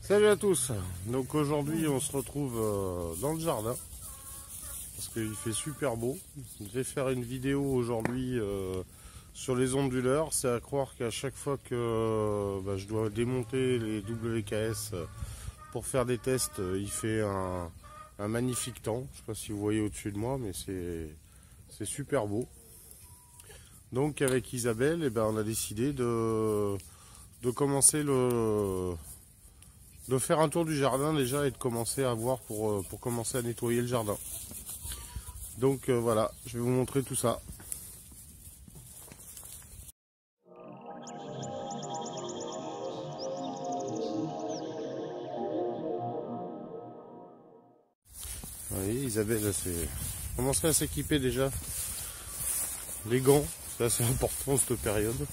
Salut à tous. Donc aujourd'hui on se retrouve dans le jardin parce qu'il fait super beau. Je vais faire une vidéo aujourd'hui sur les onduleurs. C'est à croire qu'à chaque fois que je dois démonter les WKS pour faire des tests, il fait un magnifique temps. Je ne sais pas si vous voyez au-dessus de moi, mais c'est super beau. Donc avec Isabelle, on a décidé de commencer de faire un tour du jardin déjà et de commencer à voir pour commencer à nettoyer le jardin. Donc voilà, je vais vous montrer tout ça. Vous voyez, Isabelle commencerait à s'équiper déjà. Les gants, c'est assez important cette période.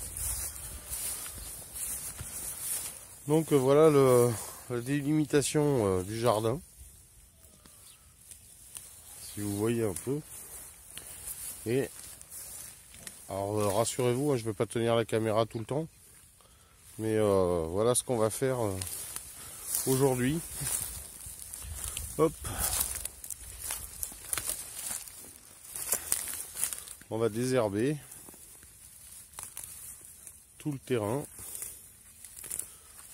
Donc voilà la délimitation du jardin. Si vous voyez un peu. Et alors rassurez-vous, je ne vais pas tenir la caméra tout le temps. Mais voilà ce qu'on va faire aujourd'hui. Hop. On va désherber tout le terrain.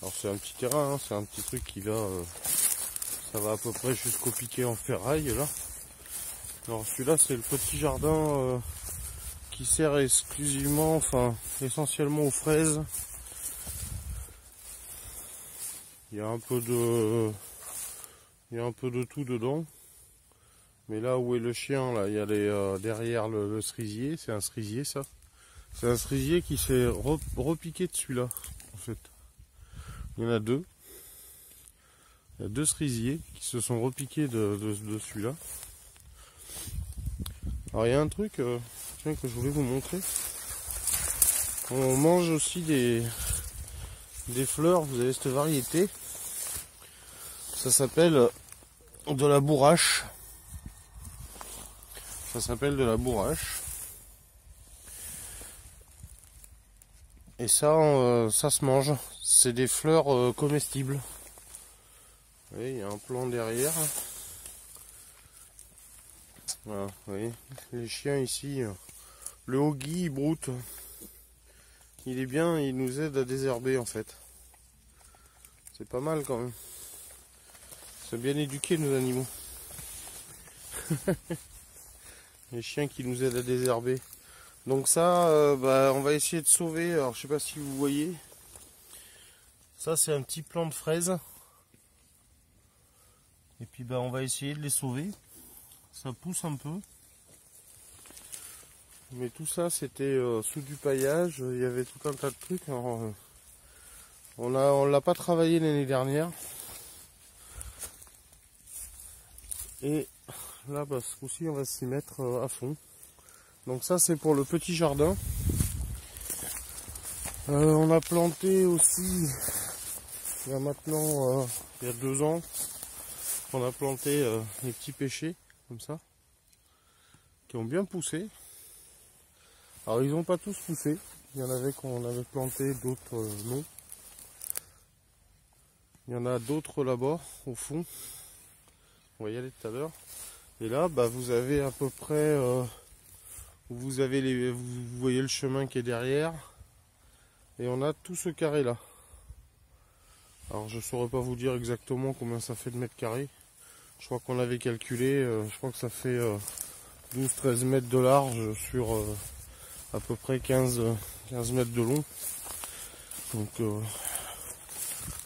Alors c'est un petit terrain, hein, c'est un petit truc qui va, ça va à peu près jusqu'au piquet en ferraille là. Alors celui-là c'est le petit jardin qui sert exclusivement, enfin essentiellement aux fraises. Il y a un peu de tout dedans. Mais là où est le chien, là, il y a derrière le cerisier, c'est un cerisier ça. C'est un cerisier qui s'est repiqué de celui-là, en fait. Il y en a deux. Il y a deux cerisiers qui se sont repiqués de celui-là. Alors il y a un truc que je voulais vous montrer. On mange aussi des fleurs, vous avez cette variété. Ça s'appelle de la bourrache. Ça s'appelle de la bourrache. Et ça, ça se mange. C'est des fleurs comestibles. Vous voyez, il y a un plant derrière. Voilà, vous voyez, les chiens ici. Le Hoggy, il broute. Il est bien, il nous aide à désherber en fait. C'est pas mal quand même. C'est bien éduqué nos animaux. Les chiens qui nous aident à désherber. Donc ça, on va essayer de sauver. Alors je sais pas si vous voyez. Ça c'est un petit plant de fraises. Et puis on va essayer de les sauver. Ça pousse un peu. Mais tout ça c'était sous du paillage. Il y avait tout un tas de trucs. Alors, on l'a pas travaillé l'année dernière. Et là ce coup-ci on va s'y mettre à fond. Donc ça c'est pour le petit jardin. On a planté aussi il y a maintenant il y a 2 ans. On a planté les petits pêchers comme ça qui ont bien poussé. Alors ils n'ont pas tous poussé. Il y en avait qu'on avait planté, d'autres non. Il y en a d'autres là-bas au fond. On va y aller tout à l'heure. Et là vous avez à peu près vous voyez le chemin qui est derrière. Et on a tout ce carré là. Alors je ne saurais pas vous dire exactement combien ça fait de mètres carrés. Je crois qu'on avait calculé, je crois que ça fait 12-13 mètres de large sur à peu près 15 mètres de long. Donc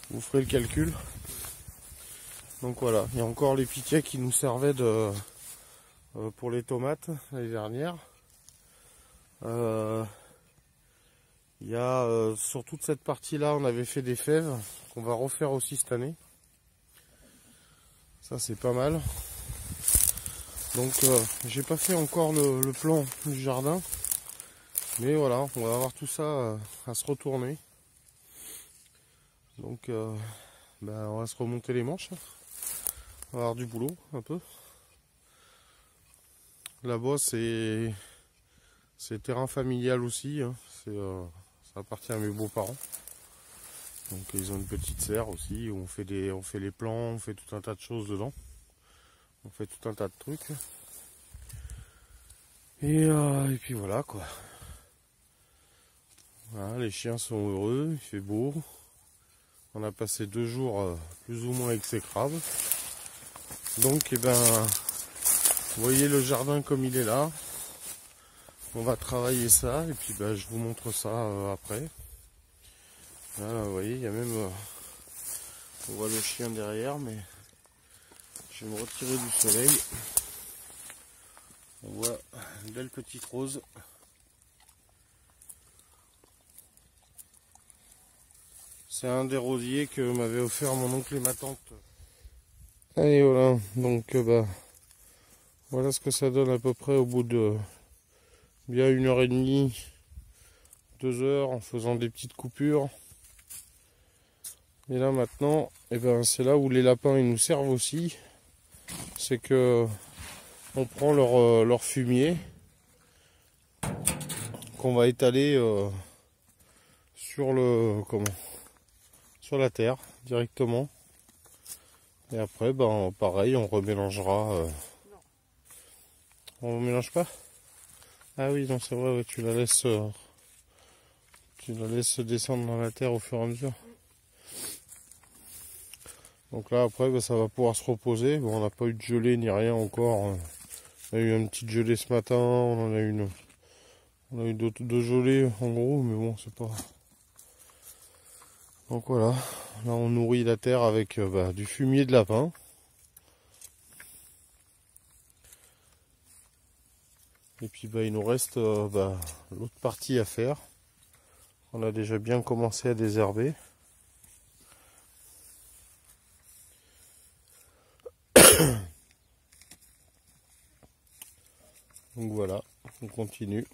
vous ferez le calcul. Donc voilà, il y a encore les piquets qui nous servaient pour les tomates l'année dernière. Il y a sur toute cette partie là on avait fait des fèves qu'on va refaire aussi cette année. Ça c'est pas mal. Donc j'ai pas fait encore le plan du jardin. Mais voilà, on va avoir tout ça à se retourner. Donc on va se remonter les manches. On va avoir du boulot un peu. Là-bas c'est terrain familial aussi. Hein. Ça appartient à mes beaux-parents. Donc ils ont une petite serre aussi où on fait les plants, on fait tout un tas de choses dedans. On fait tout un tas de trucs. Et puis voilà quoi. Voilà, les chiens sont heureux, il fait beau. On a passé 2 jours plus ou moins exécrables. Donc vous voyez le jardin comme il est là. On va travailler ça et puis je vous montre ça après. Là, vous voyez, il y a même on voit le chien derrière, mais je vais me retirer du soleil. On voit une belle petite rose. C'est un des rosiers que m'avait offert mon oncle et ma tante. Allez voilà, donc voilà ce que ça donne à peu près au bout de bien 1h30, 2 heures en faisant des petites coupures. Et là maintenant, c'est là où les lapins ils nous servent aussi. C'est que on prend leur fumier qu'on va étaler sur sur la terre directement. Et après pareil, on remélangera. On ne mélange pas? Ah oui, non, c'est vrai, ouais, tu la laisses descendre dans la terre au fur et à mesure. Donc là après ça va pouvoir se reposer. Bon, on n'a pas eu de gelée ni rien encore. On a eu une petite gelée ce matin, on a eu deux gelées en gros, mais bon c'est pas. Donc voilà, là on nourrit la terre avec du fumier de lapin. Et puis il nous reste l'autre partie à faire. On a déjà bien commencé à désherber. Donc voilà, on continue.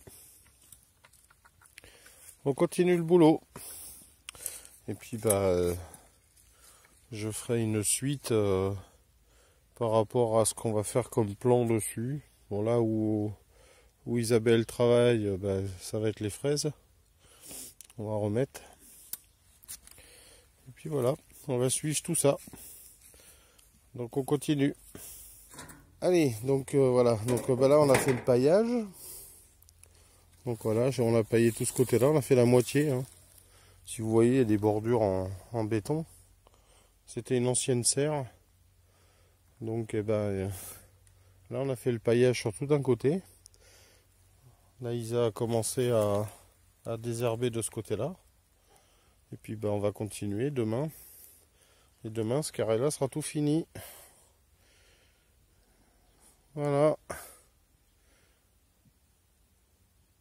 On continue le boulot. Et puis je ferai une suite par rapport à ce qu'on va faire comme plan dessus. Bon là où Isabelle travaille, ça va être les fraises. On va remettre. Et puis voilà, on va suivre tout ça. Donc on continue. Allez, donc voilà. Donc là on a fait le paillage. Donc voilà, on a paillé tout ce côté-là, on a fait la moitié. Hein. Si vous voyez, il y a des bordures en béton. C'était une ancienne serre. Donc là on a fait le paillage sur tout un côté. Là Isa a commencé à désherber de ce côté-là. Et puis on va continuer demain. Et demain ce carré-là sera tout fini. Voilà.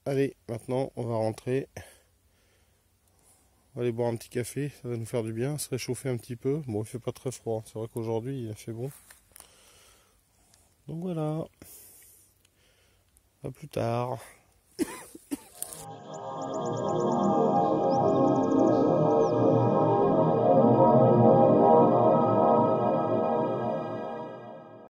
Allez, maintenant on va rentrer. On va aller boire un petit café, ça va nous faire du bien, se réchauffer un petit peu. Bon, il fait pas très froid, c'est vrai qu'aujourd'hui il a fait bon. Donc voilà. À plus tard.